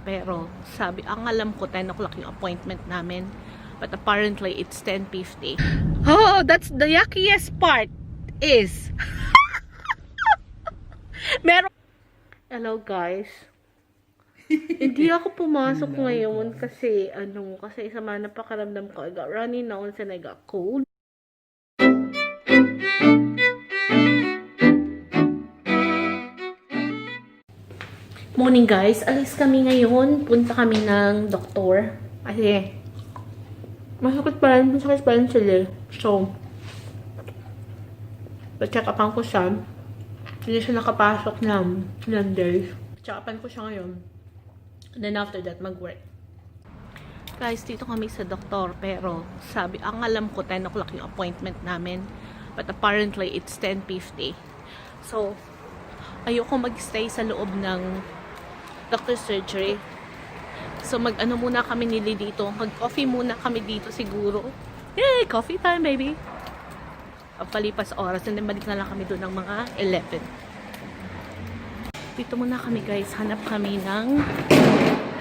pero ang alam ko 10 o'clock yung appointment namin. But apparently it's 10:50. Oh, that's the yuckiest part is meron. Hello guys. Hindi ako pumasok ngayon kasi sama na pakaramdam ko. I got runny nose and I got cold. Morning guys, alis kami ngayon. Punta kami ng doktor. Kasi masakit pa rin sila. So, pa-check upan ko siya. Hindi siya nakapasok ng ilang days. Check upan ko siya ngayon. And then after that, mag-work. Guys, dito kami sa doktor. Pero ang alam ko 10 o'clock yung appointment namin. But apparently, it's 10:50. So, ayoko mag-stay sa loob ng doctor surgery. So, mag-ano muna kami nili dito. Mag-coffee muna kami dito siguro. Yay! Coffee time, baby! Palipas oras. And then, balik na lang kami doon ng mga 11. Dito muna kami, guys. Hanap kami ng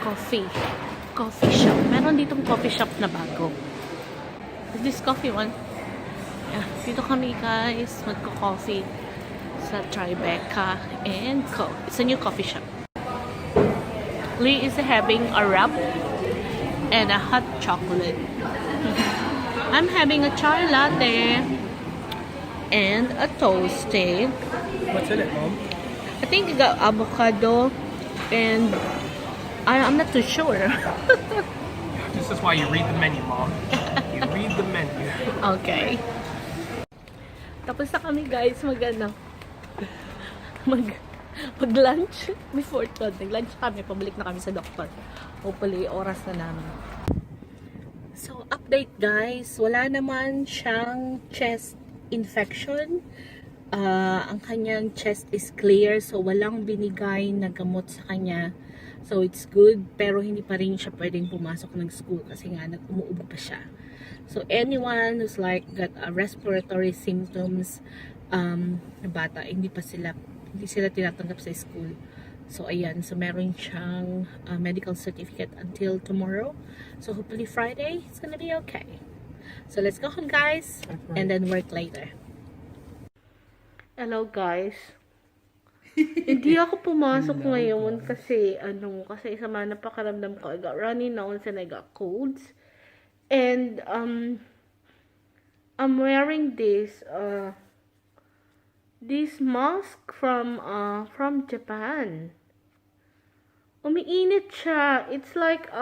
coffee shop. Meron ditong coffee shop na bago. Is this coffee one? Yeah. Dito kami, guys. Magko-coffee sa Tribeca and Co. It's a new coffee shop. Lee is having a wrap and a hot chocolate. I'm having a chai latte and a toasted. What's in it, Mom? I think I got avocado and I'm not too sure. This is why you read the menu, Mom. You read the menu. Okay. Tapos na kami, guys, mag-lunch before 12. Nag-lunch kami, pabalik na kami sa doktor. Hopefully, oras na namin. So, update guys, wala naman siyang chest infection. Ang kanyang chest is clear, so walang binigay na gamot sa kanya. So, it's good, pero hindi pa rin siya pwedeng pumasok ng school kasi nga umuubo pa siya. So, anyone who's like got respiratory symptoms na bata, hindi sila tinatanggap sa school. So, ayan. So, meron siyang medical certificate until tomorrow. So, hopefully Friday, it's gonna be okay. So, let's go home, guys. And then work later. Hello, guys. Hindi ako pumasok ngayon kasi, sama na pakaramdam ko. I got runny nose and I got colds. And, I'm wearing this mask from Japan. Umiinit siya. It's like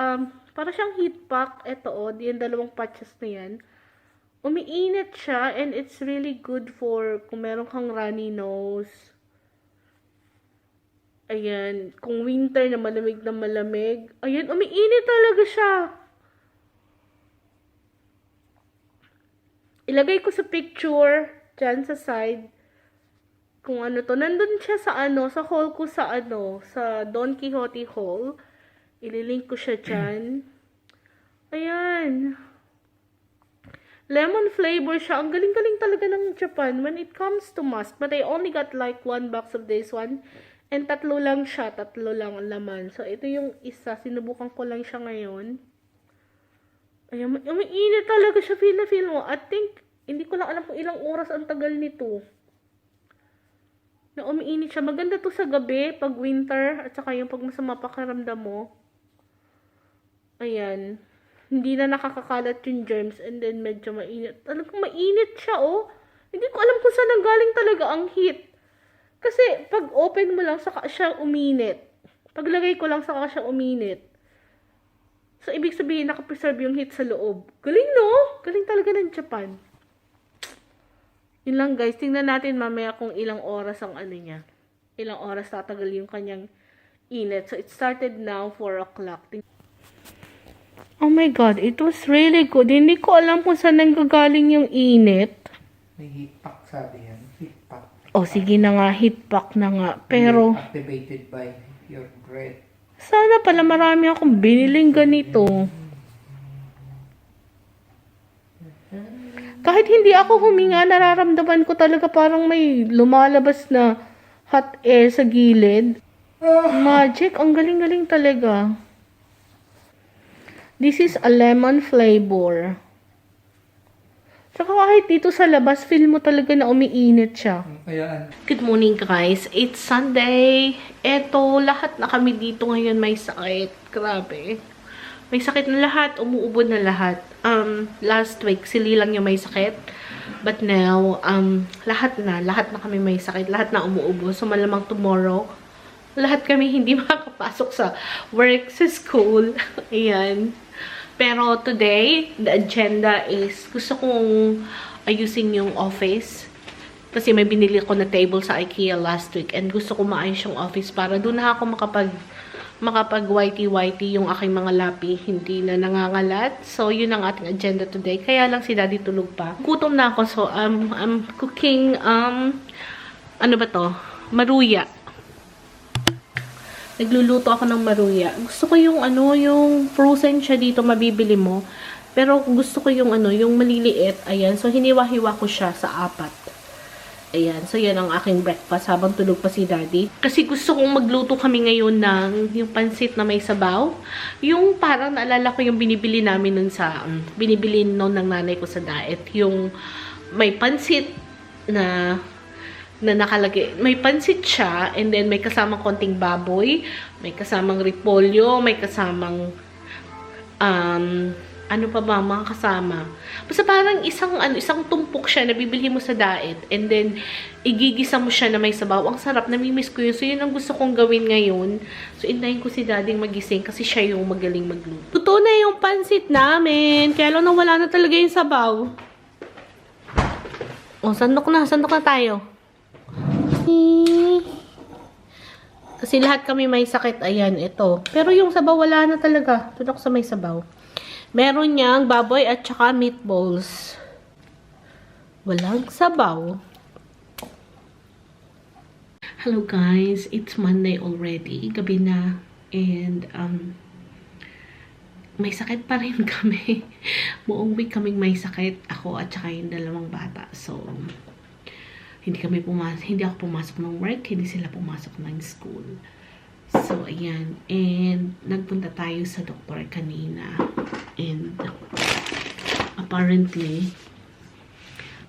para siyang heat pack. Ito yung dalawang patches na yan. Umiinit siya and it's really good for kung meron kang runny nose. Ayan, kung winter na malamig. Ayan, umiinit talaga siya. Ilagay ko sa picture dyan sa side. Kung ano to, nandun siya sa sa haul ko sa sa Don Quixote haul. Ililink ko siya dyan. Ayan. Lemon flavor siya. Ang galing-galing talaga ng Japan when it comes to mask. But I only got like 1 box of this one. And 3 lang siya. 3 lang ang laman. So, ito yung isa. Sinubukan ko lang siya ngayon. Ayan, umiinit talaga siya. Feel na feel mo. I think, hindi ko lang alam kung ilang oras ang tagal nito. Na umiinit siya. Maganda to sa gabi, pag winter, at saka yung pag masama pakaramdam mo. Ayan. Hindi na nakakakalat yung germs, and then medyo mainit. Talagang mainit siya, Hindi ko alam kung saan nanggaling talaga ang heat. Kasi, pag open mo lang, saka siya uminit. Paglagay ko lang, saka siya uminit. So, ibig sabihin, nakapreserve yung heat sa loob. Galing, no? Galing talaga ng Japan. Yun lang, guys. Tingnan natin mamaya kung ilang oras ang niya. Ilang oras tatagal yung kanyang init. So, it started now, 4 o'clock. Oh my God, it was really good. Hindi ko alam kung saan nanggagaling yung init. May heat pack sabi yan. Heat pack. Oh, sige na nga. Heat pack na nga. Pero, activated by your breath. sana pala marami akong biniling ganito. Kahit hindi ako huminga, nararamdaman ko talaga parang may lumalabas na hot air sa gilid. Magic, ang galing-galing talaga. This is a lemon flavor. Tsaka kahit dito sa labas, feel mo talaga na umiinit siya. Kaya Good morning guys. It's Sunday. Eto, lahat na kami dito ngayon may sakit. Grabe. May sakit na lahat. Umuubo na lahat. Last week, sili lang yung may sakit. But now, lahat na kami may sakit. Lahat na umuubo. So malamang tomorrow, lahat kami hindi makakapasok sa work, sa school. Ayan. Pero today, the agenda is, gusto kong ayusin yung office. Kasi may binili ko na table sa Ikea last week. And gusto ko maayos yung office para doon na ako makapag whitey-whitey yung aking mga lapi. Hindi na nangangalat. So, yun ang ating agenda today. Kaya lang si Daddy tulog pa. Gutom na ako. So, I'm cooking, ano ba to? Maruya. Nagluluto ako ng maruya. Gusto ko yung yung frozen siya dito, mabibili mo. Pero gusto ko yung yung maliliit. Ayan. So, hiniwa-hiwa ko siya sa 4. Ayan. So, yan ang aking breakfast habang tulog pa si Daddy. Kasi gusto kong magluto kami ngayon ng yung pansit na may sabaw. Yung parang naalala ko yung binibili namin nun sa, binibili nun ng nanay ko sa diet. Yung may pansit na nakalagay. May pansit siya, and then may kasamang konting baboy, may kasamang repolyo, may kasamang, ano pa ba, mga kasama. Basta parang isang tumpok siya na bibili mo sa diet, and then, igigisa mo siya na may sabaw. Ang sarap, namimiss ko yun. So, yun ang gusto kong gawin ngayon. So, intayin ko si Daddy magising kasi siya yung magaling magluto. Totoo na yung pansit namin. Kaya lang nawala na talaga yung sabaw. Oh, sandok na tayo. Kasi lahat kami may sakit. Ayan, ito. Pero yung sabaw, wala na talaga. Doon ako sa may sabaw. Meron niyang baboy at saka meatballs. Walang sabaw. Hello guys. It's Monday already. Gabi na. And, may sakit pa rin kami. Buong week kaming may sakit. Ako at saka yung 2 bata. So, hindi ako pumasok ng work, hindi sila pumasok ng school. So, ayan. And, nagpunta tayo sa doktor kanina. And, apparently,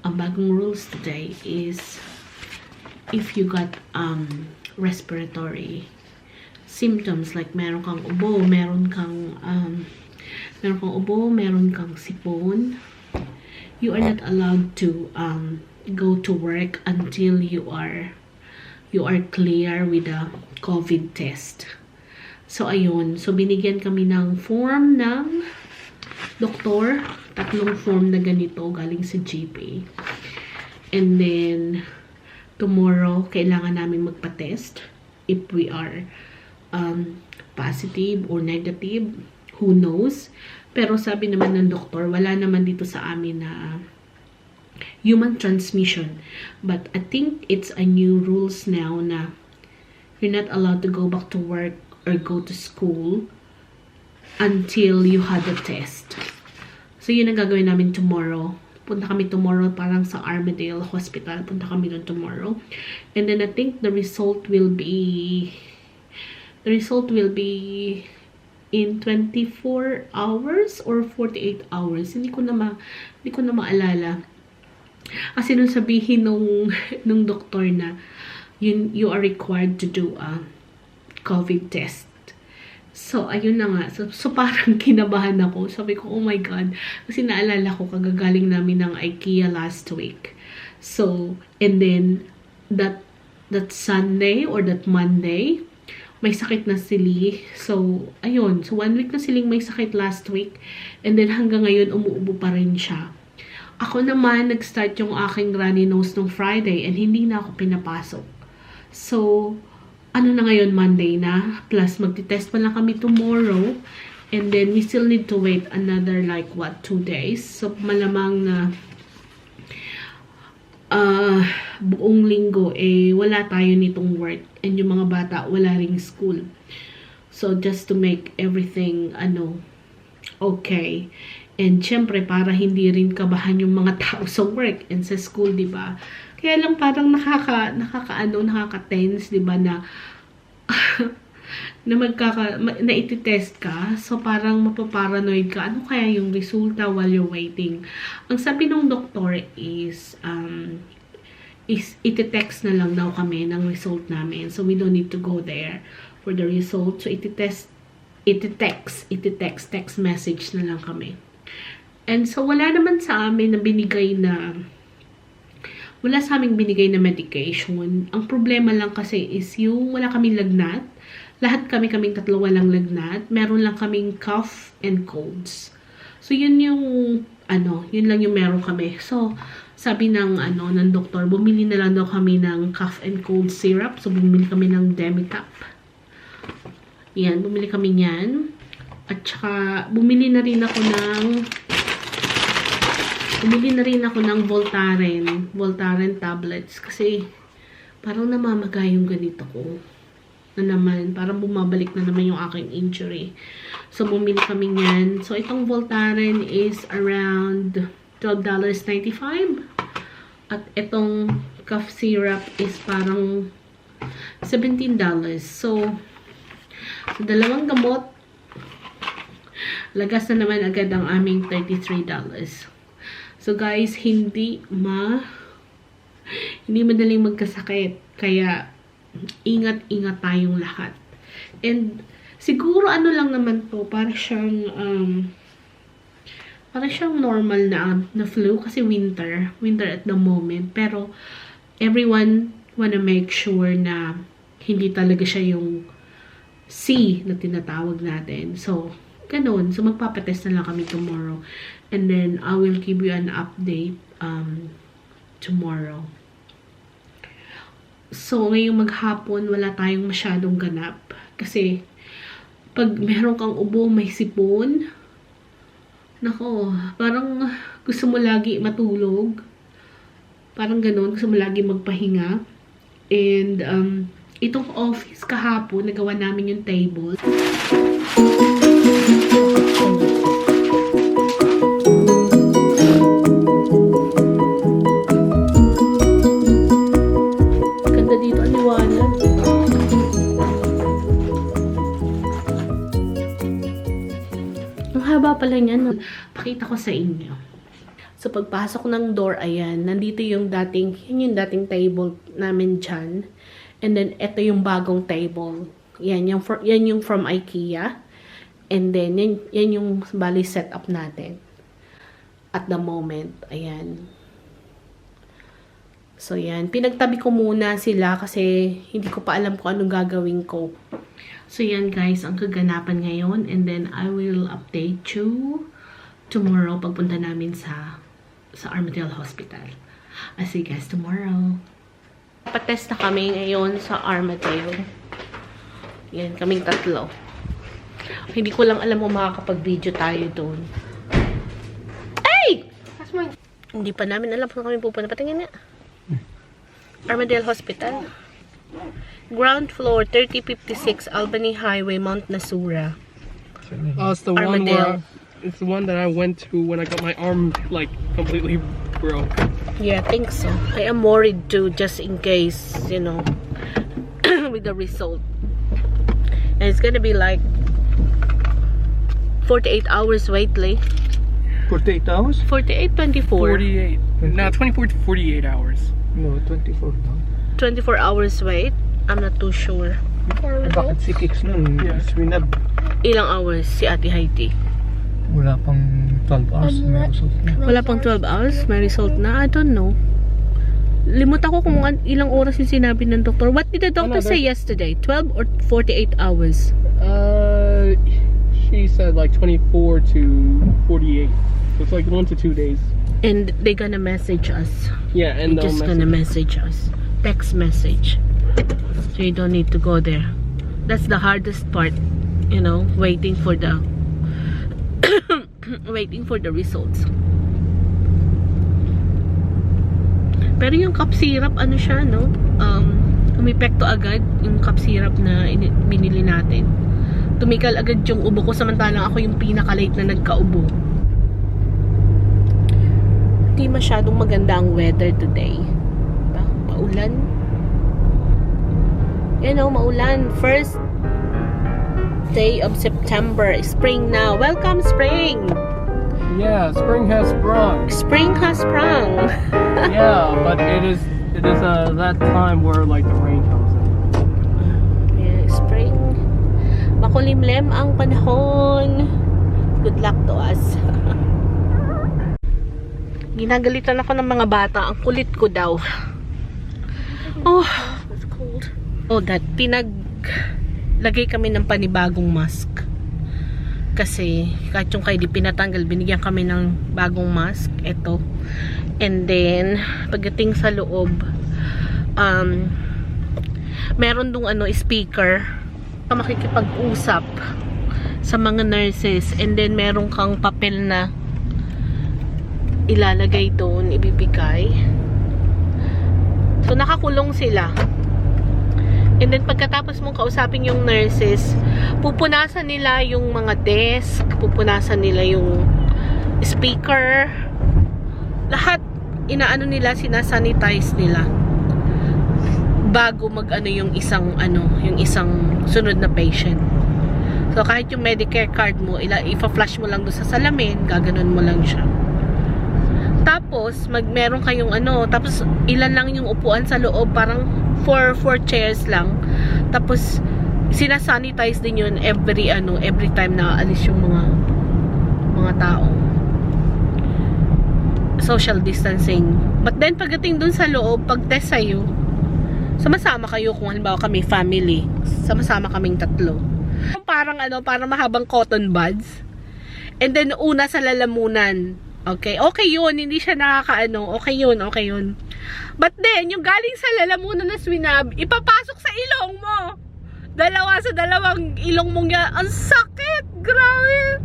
ang bagong rules today is, if you got respiratory symptoms, like meron kang ubo, meron kang sipon, you are not allowed to go to work until you are clear with a COVID test. So, ayun. So, binigyan kami ng form ng doktor. 3 form na ganito galing sa GP. And then, tomorrow, kailangan namin magpa-test if we are positive or negative. Who knows? Pero sabi naman ng doktor, wala naman dito sa amin na human transmission. But I think it's a new rules now na you're not allowed to go back to work or go to school until you had the test. So, yun ang gagawin namin tomorrow. Punta kami tomorrow parang sa Armadale Hospital. Punta kami doon tomorrow. And then I think the result will be in 24 hours or 48 hours. Hindi ko na maalala. Kasi nung sabihin nung doktor na you are required to do a COVID test. So, ayun na nga. So parang kinabahan ako. Sabi ko, oh my God. Kasi naalala ko, kagagaling namin ng IKEA last week. So, and then, that Sunday or that Monday, may sakit na sili. So, ayun. So, 1 week na siling may sakit last week. And then, hanggang ngayon, umuubo pa rin siya. Ako naman, nag-start yung aking runny nose nung Friday and hindi na ako pinapasok. So, ano na ngayon, Monday na. Plus, magti-test pa lang kami tomorrow. And then, we still need to wait another 2 days. So, malamang na buong linggo, wala tayo nitong work. And yung mga bata, wala ring school. So, just to make everything, okay. And syempre, para hindi rin kabahan yung mga tao sa work and sa school, di ba? Kaya lang parang nakaka-tense, di ba, na na na iti-test ka. So, parang mapaparanoid ka. Ano kaya yung resulta while you're waiting? Ang sabi ng doktor is iti-text na lang daw kami ng result namin. So, we don't need to go there for the result. So, iti-text, text message na lang kami. And so, wala naman sa amin na wala sa aming binigay na medication. Ang problema lang kasi is yung wala kaming lagnat. Lahat kaming tatlo walang lagnat. Meron lang kaming cough and colds. So, yun lang yung meron kami. So, sabi ng doktor, bumili na lang daw kami ng cough and cold syrup. So, bumili kami ng Demicap. Yan, bumili kami niyan. At saka, bumili na rin ako ng Voltaren tablets kasi parang namamaga yung ganito ko. Na naman, parang bumabalik na naman yung aking injury. So, bumili kami niyan. So, itong Voltaren is around $12.95. At itong cough syrup is parang $17. So, sa dalawang gamot, lagas na naman agad ang aming $33. So guys, hindi madaling magkasakit. Kaya, ingat-ingat tayong lahat. And, siguro lang naman to, para siyang normal na flu kasi winter at the moment. Pero, everyone wanna make sure na hindi talaga siya yung C na tinatawag natin. So, ganun. So, magpapatest na lang kami tomorrow. And then, I will give you an update tomorrow. So, ngayong maghapon, wala tayong masyadong ganap. Kasi, pag meron kang ubo, may sipon, nako, parang gusto mo lagi matulog. Parang ganun, gusto mo lagi magpahinga. And, itong office kahapon, nagawa namin yung table. Ganda dito, ang liwanag. Ang haba pala niyan. Pakita ko sa inyo. So, pagpasok ng door, ayan, nandito yung dating table namin dyan. And then, ito yung bagong table. Yan yung from Ikea. And then, yan yung bali setup natin. At the moment, ayan. So, yan. Pinagtabi ko muna sila kasi hindi ko pa alam kung anong gagawin ko. So, yan guys, ang kaganapan ngayon. And then, I will update you tomorrow pagpunta namin sa Armadale Hospital. I'll see you guys tomorrow. Patest na kami ngayon sa Armadale. Yan, kaming tatlo. Hindi ko lang alam kung makakapag-video tayo doon. Ay! Hindi pa namin alam kung kami pupunta. Patingin nga. Armadale Hospital. Ground floor, 3056 Albany Highway, Mount Nasura. It's the Armadale. it's the one that I went to when I got my arm, like, completely broke. Yeah, I think so. I am worried too, just in case, with the result. And it's gonna be like 48 hours wait, Lee. 48 hours? 48, 24. 48. No, 24 to 48 hours. No, 24 na. 24 hours wait. I'm not too sure. Bakit si Kix nun? Yes. Swinab. Ilang hours si Ate Haiti? Wala pang 12 hours. May result na. Wala pang 12 hours? May result na? I don't know. Limot ako kung ilang oras yung sinabi ng doktor. What did the doctor say yesterday? 12 or 48 hours? She said like 24 to 48. So it's like 1 to 2 days. And they gonna message us. Yeah, and They're just gonna message us. Text message. So you don't need to go there. That's the hardest part. Waiting for the waiting for the results. Pero yung cup syrup, siya, no? Umepekto agad yung cup syrup na binili natin. Tumigal agad yung ubo ko, samantalang ako yung pinaka-late na nagkaubo. Hindi masyadong maganda ang weather today. Diba? Paulan. Maulan. First day of September. Spring now. Welcome, spring! Yeah, spring has sprung. Spring has sprung. Yeah, but it is that time where like the rain comes in. Yeah, spring. Makulimlim ang panahon. Good luck to us. Ginagalitan ako ng mga bata. Ang kulit ko daw. Oh, it's cold. Oh, that pinaglagay kami ng panibagong mask. Kasi kahit yung kay di pinatanggal, binigyan kami ng bagong mask. Ito. And then, pagdating sa loob, meron dong speaker. Makikipag-usap sa mga nurses. And then, meron kang papel na ilalagay doon, ibibigay. So, nakakulong sila. And then, pagkatapos mong kausapin yung nurses, pupunasan nila yung mga desk, pupunasan nila yung speaker. Lahat, inaano nila, sinasanitize nila. Bago yung isang sunod na patient. So, kahit yung Medicare card mo, ipa-flash mo lang doon sa salamin, gaganon mo lang siya. Tapos, meron kayong tapos ilan lang yung upuan sa loob, parang 4 chairs lang. Tapos, sinasanitize din yun every time na aalis yung mga tao. Social distancing. But then, pagdating dun sa loob, pag-test sa'yo, sama-sama kayo kung halimbawa kami family. Sama-sama kaming 3. Parang mahabang cotton buds. And then, una sa lalamunan. Okay yun, hindi siya okay yun. But then, yung galing sa lalamunan na swinab, ipapasok sa ilong mo. Dalawa sa dalawang ilong mong yan. Ang sakit! Grabe!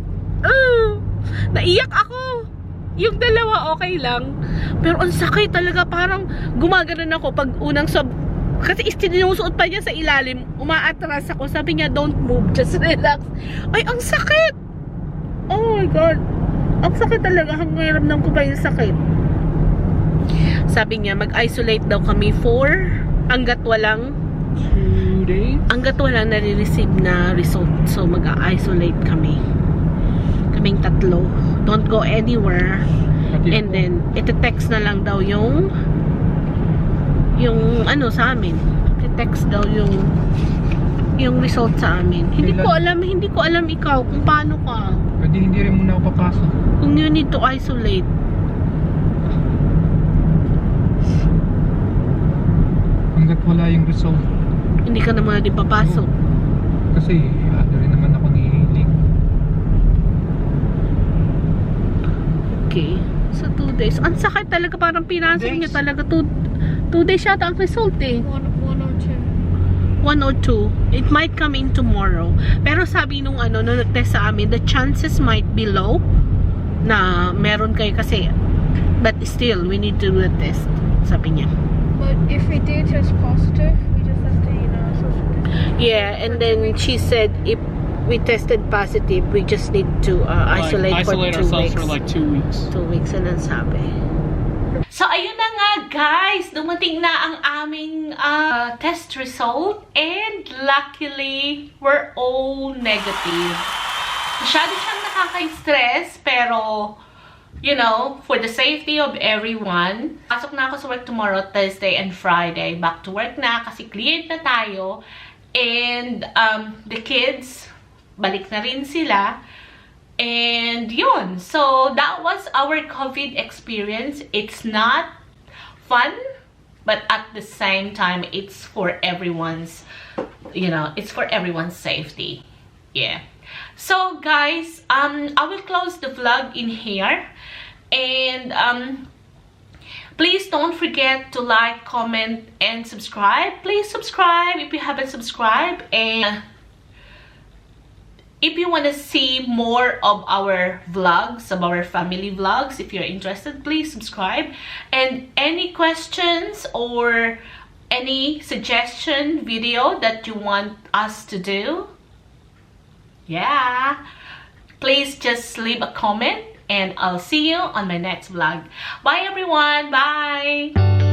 Naiyak ako. Yung dalawa, okay lang. Pero ang sakit talaga, parang gumaganon ako pag unang kasi sinusuot pa niya sa ilalim, umaatras ako. Sabi niya, don't move, just relax. Ay, ang sakit! Oh my God! Ang sakit talaga, hanggang ramdam ko pa yung sakit. Sabi niya, mag-isolate daw kami hanggat walang 2 days? Hanggat walang nare-receive na result. So, mag-isolate kami. Kaming 3. Don't go anywhere. And then, iti-text na lang daw yung sa amin. Iti-text daw yung result sa amin. Hindi ko alam ikaw kung paano ka. Pwede hindi rin muna ako papasok. Kung you need to isolate. Hanggat wala yung result. Hindi ka na muna din papasok. Kasi rin naman ako nihiling. Okay. So 2 days. Ang sakit talaga, parang pinasok niya talaga 2 days yata ang result eh. 1 or 2. It might come in tomorrow. Pero sabi nung nag-test sa amin, the chances might be low na meron kayo kasi, but still, we need to do the test. Sabi niya. But if we did test positive, we just have to, social distance. Yeah, and then she said if we tested positive, we just need to isolate for 2 ourselves weeks. for like 2 weeks. 2 weeks, and then sabi. So, ayun na nga guys, dumating na ang aming test result, and luckily, we're all negative. Masyado siyang nakaka-stress, pero, for the safety of everyone, pasok na ako sa work tomorrow, Thursday and Friday. Back to work na, kasi cleared na tayo, and the kids, balik na rin sila. And yun, so that was our COVID experience. It's not fun, but at the same time, it's for everyone's, it's for everyone's safety. Yeah. So guys, I will close the vlog in here, and please don't forget to like, comment, and subscribe. Please subscribe if you haven't subscribed, and if you want to see more of our vlogs, of our family vlogs, if you're interested, please subscribe. And any questions or any suggestion video that you want us to do, please just leave a comment, and I'll see you on my next vlog. Bye everyone. Bye.